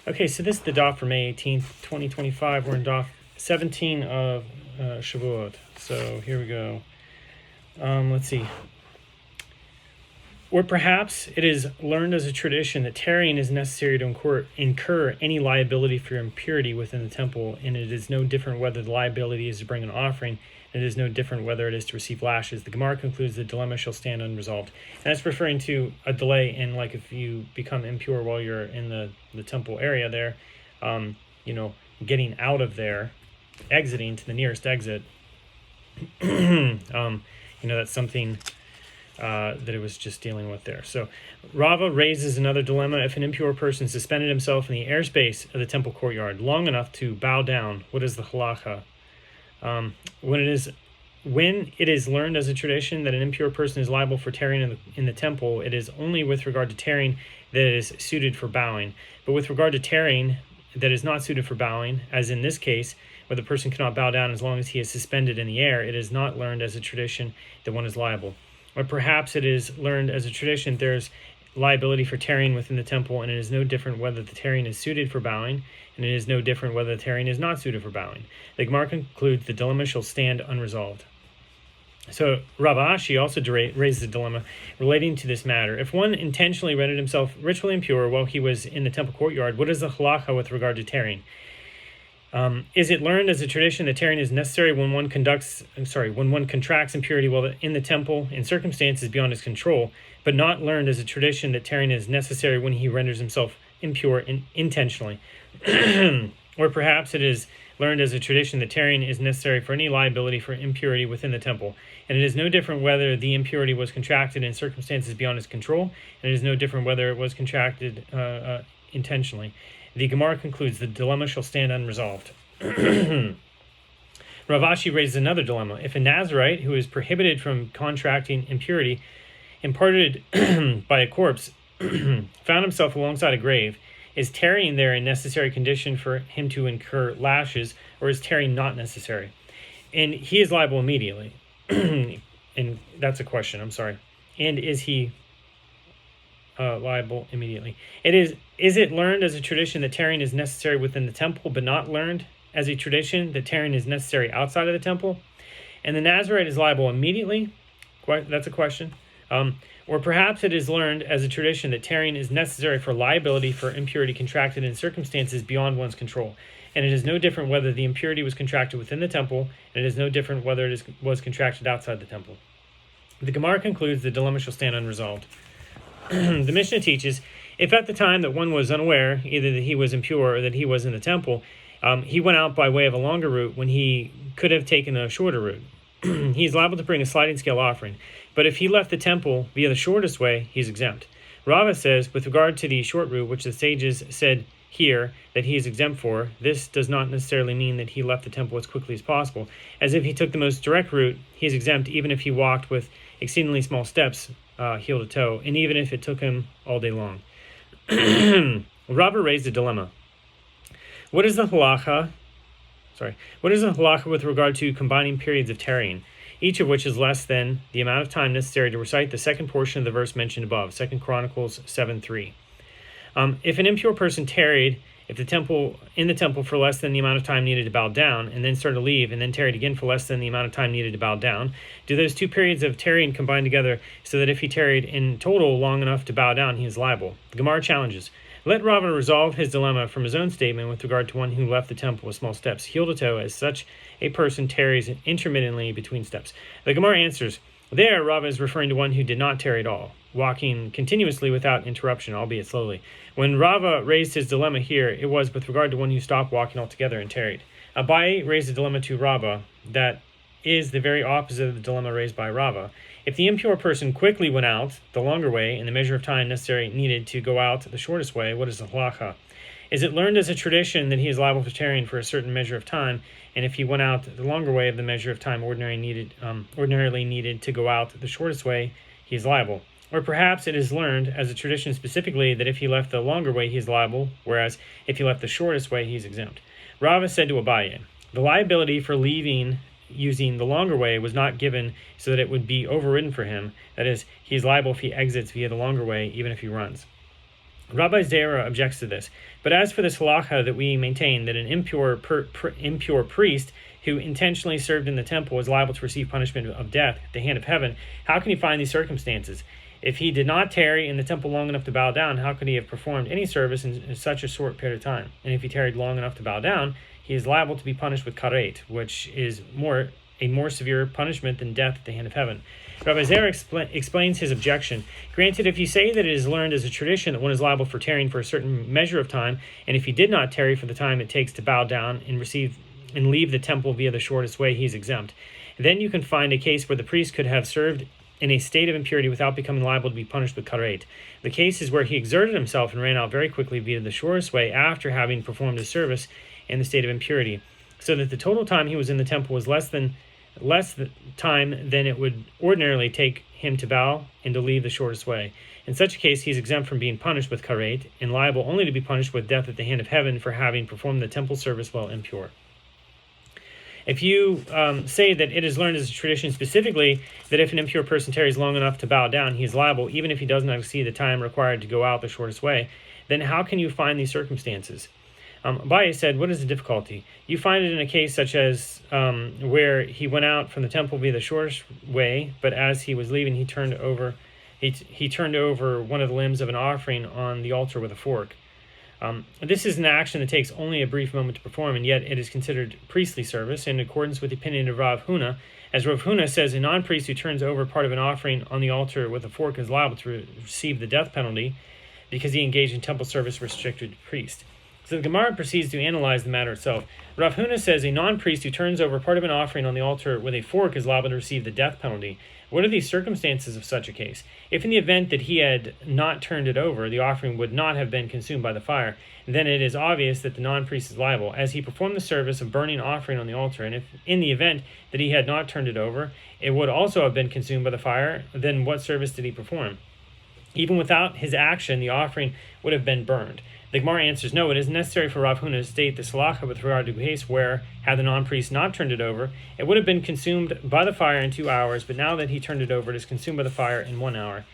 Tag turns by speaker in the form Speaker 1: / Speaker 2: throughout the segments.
Speaker 1: Okay, so this is the Daf for May 18th, 2025. We're in Daf 17 of Shavuot. So here we go. Let's see. Or perhaps it is learned as a tradition that tarrying is necessary to incur any liability for impurity within the temple, and it is no different whether the liability is to bring an offering, and it is no different whether it is to receive lashes. The Gemara concludes the dilemma shall stand unresolved. And that's referring to a delay in, like, if you become impure while you're in the temple area there, getting out of there, exiting to the nearest exit. That's something that it was just dealing with there. So Rava raises another dilemma. If an impure person suspended himself in the airspace of the temple courtyard long enough to bow down, what is the halacha? When it is learned as a tradition that an impure person is liable for tarrying in the temple, it is only with regard to tarrying that it is suited for bowing. But with regard to tarrying that is not suited for bowing, as in this case, where the person cannot bow down as long as he is suspended in the air, it is not learned as a tradition that one is liable. Or perhaps it is learned as a tradition there's liability for tarrying within the temple, and it is no different whether the tarrying is suited for bowing, and it is no different whether the tarrying is not suited for bowing. The Gemara concludes the dilemma shall stand unresolved. So Rav Ashi also raises a dilemma relating to this matter. If one intentionally rendered himself ritually impure while he was in the temple courtyard, what is the halacha with regard to tarrying? Is it learned as a tradition that tarrying is necessary when one contracts impurity while in the temple in circumstances beyond his control, but not learned as a tradition that tarrying is necessary when he renders himself impure intentionally? Or perhaps it is learned as a tradition that tarrying is necessary for any liability for impurity within the temple, and it is no different whether the impurity was contracted in circumstances beyond his control, and it is no different whether it was contracted intentionally. The Gemara concludes the dilemma shall stand unresolved. Rav Ashi raises another dilemma. If a Nazirite who is prohibited from contracting impurity, imparted by a corpse, found himself alongside a grave, is tarrying there a necessary condition for him to incur lashes, or is tarrying not necessary? And he is liable immediately. And that's a question, I'm sorry. And is he liable immediately? Is it learned as a tradition that tarrying is necessary within the temple, but not learned as a tradition that tarrying is necessary outside of the temple? And the Nazirite is liable immediately? That's a question. Or perhaps it is learned as a tradition that tarrying is necessary for liability for impurity contracted in circumstances beyond one's control. And it is no different whether the impurity was contracted within the temple, and it is no different whether it was contracted outside the temple. The Gemara concludes the dilemma shall stand unresolved. The Mishnah teaches, if at the time that one was unaware, either that he was impure or that he was in the temple, he went out by way of a longer route when he could have taken a shorter route, he is liable to bring a sliding scale offering. But if he left the temple via the shortest way, he's exempt. Rava says, with regard to the short route, which the sages said here that he is exempt for, this does not necessarily mean that he left the temple as quickly as possible. As if he took the most direct route, he is exempt even if he walked with exceedingly small steps, heel to toe, and even if it took him all day long. Rava raised a dilemma. What is the halacha with regard to combining periods of tarrying, each of which is less than the amount of time necessary to recite the second portion of the verse mentioned above, 2 Chronicles 7:3. If an impure person tarried in the temple for less than the amount of time needed to bow down, and then started to leave, and then tarried again for less than the amount of time needed to bow down, do those two periods of tarrying combine together so that if he tarried in total long enough to bow down, he is liable? The Gemara challenges. Let Rava resolve his dilemma from his own statement with regard to one who left the temple with small steps, heel to toe, as such a person tarries intermittently between steps. The Gemara answers, there Rava is referring to one who did not tarry at all, walking continuously without interruption, albeit slowly. When Rava raised his dilemma here, it was with regard to one who stopped walking altogether and tarried. Abaye raised a dilemma to Rava that is the very opposite of the dilemma raised by Rava. If the impure person quickly went out the longer way in the measure of time necessary needed to go out the shortest way, what is the halacha? Is it learned as a tradition that he is liable for tarrying for a certain measure of time, and if he went out the longer way of the measure of time ordinarily needed to go out the shortest way, he is liable? Or perhaps it is learned as a tradition specifically that if he left the longer way, he is liable, whereas if he left the shortest way, he is exempt. Rava said to Abaye, the liability for leaving using the longer way was not given so that it would be overridden for him. That is, he is liable if he exits via the longer way, even if he runs. Rabbi Zera objects to this. But as for this halacha that we maintain, that an impure priest who intentionally served in the temple is liable to receive punishment of death at the hand of heaven, how can you find these circumstances? If he did not tarry in the temple long enough to bow down, how could he have performed any service in such a short period of time? And if he tarried long enough to bow down, he is liable to be punished with karet, which is a more severe punishment than death at the hand of heaven. Rabbi Zera explains his objection. Granted, if you say that it is learned as a tradition that one is liable for tarrying for a certain measure of time, and if he did not tarry for the time it takes to bow down and leave the temple via the shortest way, he is exempt. Then you can find a case where the priest could have served in a state of impurity without becoming liable to be punished with karet. The case is where he exerted himself and ran out very quickly via the shortest way after having performed his service in the state of impurity, so that the total time he was in the temple was less time than it would ordinarily take him to bow and to leave the shortest way. In such a case, he is exempt from being punished with karet and liable only to be punished with death at the hand of heaven for having performed the temple service while impure. If you say that it is learned as a tradition specifically that if an impure person tarries long enough to bow down, he is liable even if he does not exceed the time required to go out the shortest way, then how can you find these circumstances? Abaye said, what is the difficulty? You find it in a case such as where he went out from the temple via the shortest way, but as he was leaving, he turned over one of the limbs of an offering on the altar with a fork. This is an action that takes only a brief moment to perform, and yet it is considered priestly service in accordance with the opinion of Rav Huna. As Rav Huna says, a non-priest who turns over part of an offering on the altar with a fork is liable to receive the death penalty because he engaged in temple service restricted to priest. So the Gemara proceeds to analyze the matter itself. Rav Huna says a non-priest who turns over part of an offering on the altar with a fork is liable to receive the death penalty. What are the circumstances of such a case? If in the event that he had not turned it over, the offering would not have been consumed by the fire, then it is obvious that the non-priest is liable, as he performed the service of burning offering on the altar. And if in the event that he had not turned it over, it would also have been consumed by the fire, then what service did he perform? Even without his action, the offering would have been burned. The Gemara answers, no, it is necessary for Rav Huna to state this halacha with regard to a case where, had the non-priest not turned it over, it would have been consumed by the fire in 2 hours, but now that he turned it over, it is consumed by the fire in 1 hour.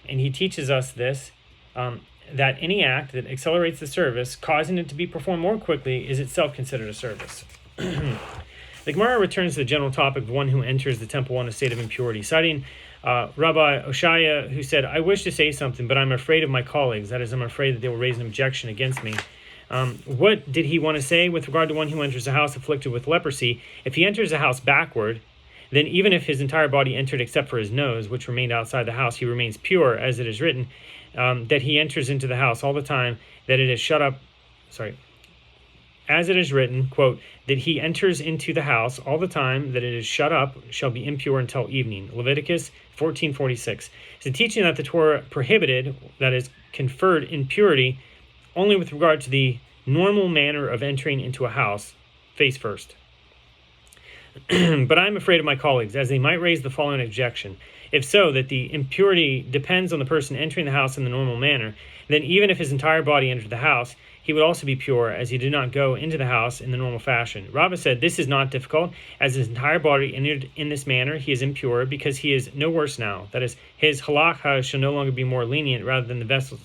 Speaker 1: And he teaches us this, that any act that accelerates the service, causing it to be performed more quickly, is itself considered a service. The Gemara returns to the general topic of one who enters the temple in a state of impurity, citing Rabbi Oshaya, who said, I wish to say something, but I'm afraid of my colleagues. That is, I'm afraid that they will raise an objection against me. What did he want to say with regard to one who enters a house afflicted with leprosy? If he enters a house backward, then even if his entire body entered except for his nose, which remained outside the house, he remains pure, as it is written, that he enters into the house all the time, that it is shut up, as it is written, quote, that he enters into the house all the time that it is shut up shall be impure until evening. Leviticus 14:46. It's a teaching that the Torah prohibited, that is, conferred impurity only with regard to the normal manner of entering into a house, face first. But I am afraid of my colleagues, as they might raise the following objection. If so, that the impurity depends on the person entering the house in the normal manner, then even if his entire body entered the house, he would also be pure, as he did not go into the house in the normal fashion. Rabbah said, this is not difficult, as his entire body entered in this manner, he is impure, because he is no worse now. That is, his halakha shall no longer be more lenient rather than the vessels.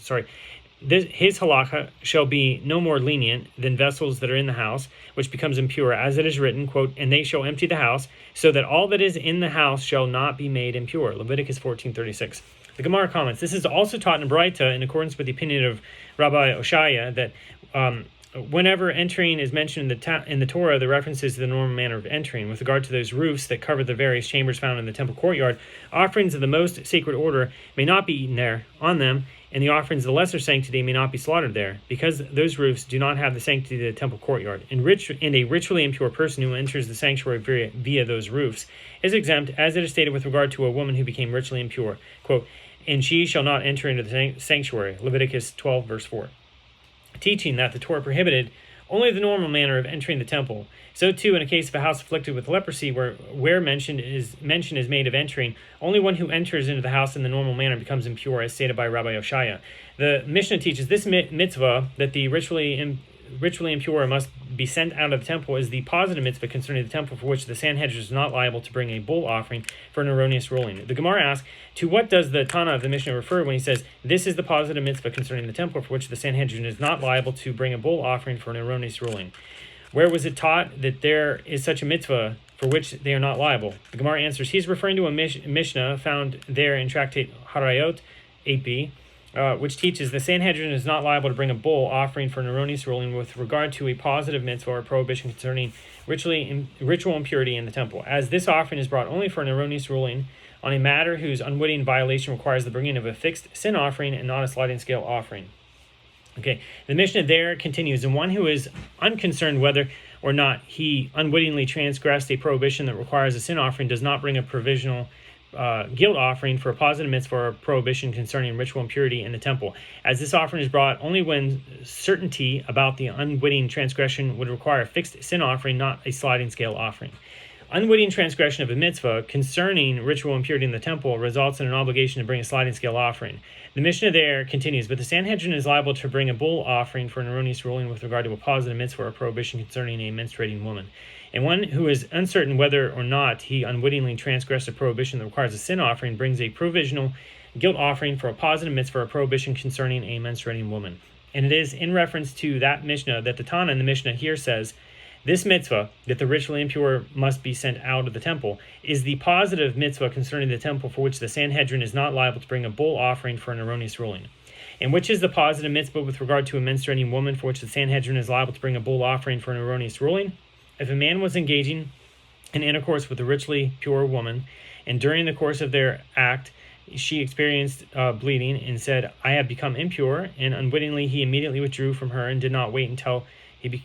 Speaker 1: His halakha shall be no more lenient than vessels that are in the house, which becomes impure, as it is written, quote, and they shall empty the house, so that all that is in the house shall not be made impure. Leviticus 14:36. The Gemara comments, this is also taught in Braita in accordance with the opinion of Rabbi Oshaya that whenever entering is mentioned in the Torah, the references to the normal manner of entering. With regard to those roofs that cover the various chambers found in the temple courtyard, offerings of the most sacred order may not be eaten there on them, and the offerings of the lesser sanctity may not be slaughtered there, because those roofs do not have the sanctity of the temple courtyard. And a ritually impure person who enters the sanctuary via those roofs is exempt, as it is stated with regard to a woman who became ritually impure. Quote, and she shall not enter into the sanctuary. Leviticus 12, verse 4. Teaching that the Torah prohibited only the normal manner of entering the temple. So too, in a case of a house afflicted with leprosy, where mention is made of entering, only one who enters into the house in the normal manner becomes impure, as stated by Rabbi Oshaya. The Mishnah teaches this mitzvah, that the ritually ritually impure must be sent out of the temple is the positive mitzvah concerning the temple, for which the Sanhedrin is not liable to bring a bull offering for an erroneous ruling. The Gemara asks, to what does the Tana of the Mishnah refer when he says, this is the positive mitzvah concerning the temple, for which the Sanhedrin is not liable to bring a bull offering for an erroneous ruling? Where was it taught that there is such a mitzvah for which they are not liable? The Gemara answers, he's referring to a Mishnah found there in Tractate Harayot 8b, which teaches the Sanhedrin is not liable to bring a bull offering for an erroneous ruling with regard to a positive mitzvah or prohibition concerning ritual impurity in the temple, as this offering is brought only for an erroneous ruling on a matter whose unwitting violation requires the bringing of a fixed sin offering and not a sliding scale offering. Okay, the Mishnah there continues, and one who is unconcerned whether or not he unwittingly transgressed a prohibition that requires a sin offering does not bring a provisional guilt offering for a positive mitzvah or a prohibition concerning ritual impurity in the temple, as this offering is brought only when certainty about the unwitting transgression would require a fixed sin offering, not a sliding scale offering. Unwitting transgression of a mitzvah concerning ritual impurity in the temple results in an obligation to bring a sliding scale offering. The Mishnah there continues, but the Sanhedrin is liable to bring a bull offering for an erroneous ruling with regard to a positive mitzvah or a prohibition concerning a menstruating woman. And one who is uncertain whether or not he unwittingly transgressed a prohibition that requires a sin offering brings a provisional guilt offering for a positive mitzvah or a prohibition concerning a menstruating woman. And it is in reference to that Mishnah that the Tana in the Mishnah here says, this mitzvah, that the ritually impure must be sent out of the temple, is the positive mitzvah concerning the temple for which the Sanhedrin is not liable to bring a bull offering for an erroneous ruling. And which is the positive mitzvah with regard to a menstruating woman for which the Sanhedrin is liable to bring a bull offering for an erroneous ruling? If a man was engaging in intercourse with a ritually pure woman, and during the course of their act she experienced bleeding and said, I have become impure, and unwittingly he immediately withdrew from her and did not wait until he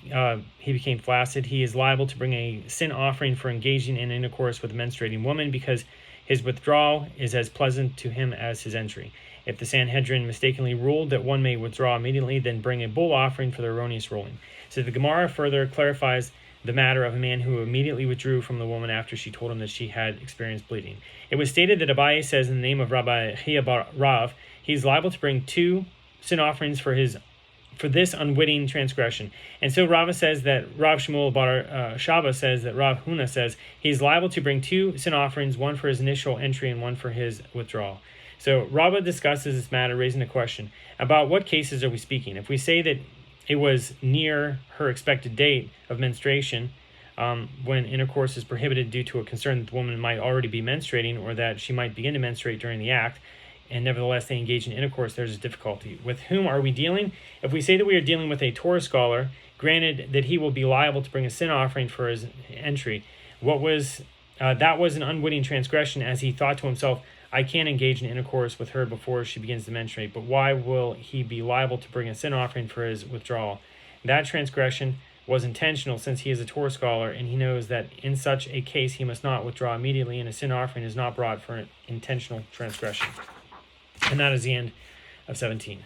Speaker 1: became flaccid, he is liable to bring a sin offering for engaging in intercourse with a menstruating woman because his withdrawal is as pleasant to him as his entry. If the Sanhedrin mistakenly ruled that one may withdraw immediately, then bring a bull offering for the erroneous ruling. So the Gemara further clarifies the matter of a man who immediately withdrew from the woman after she told him that she had experienced bleeding. It was stated that Abaye says in the name of Rabbi Chia bar Rav, he's liable to bring 2 sin offerings for this unwitting transgression. And so Rava says that Rav Shmuel bar Shaba says that Rav Huna says he's liable to bring 2 sin offerings, one for his initial entry and one for his withdrawal. So Rava discusses this matter, raising the question, about what cases are we speaking? If we say that it was near her expected date of menstruation, when intercourse is prohibited due to a concern that the woman might already be menstruating or that she might begin to menstruate during the act, and nevertheless they engage in intercourse, there's a difficulty. With whom are we dealing? If we say that we are dealing with a Torah scholar, granted that he will be liable to bring a sin offering for his entry, that was an unwitting transgression, as he thought to himself, I can't engage in intercourse with her before she begins to menstruate, but why will he be liable to bring a sin offering for his withdrawal? That transgression was intentional, since he is a Torah scholar, and he knows that in such a case he must not withdraw immediately, and a sin offering is not brought for an intentional transgression. And that is the end of 17.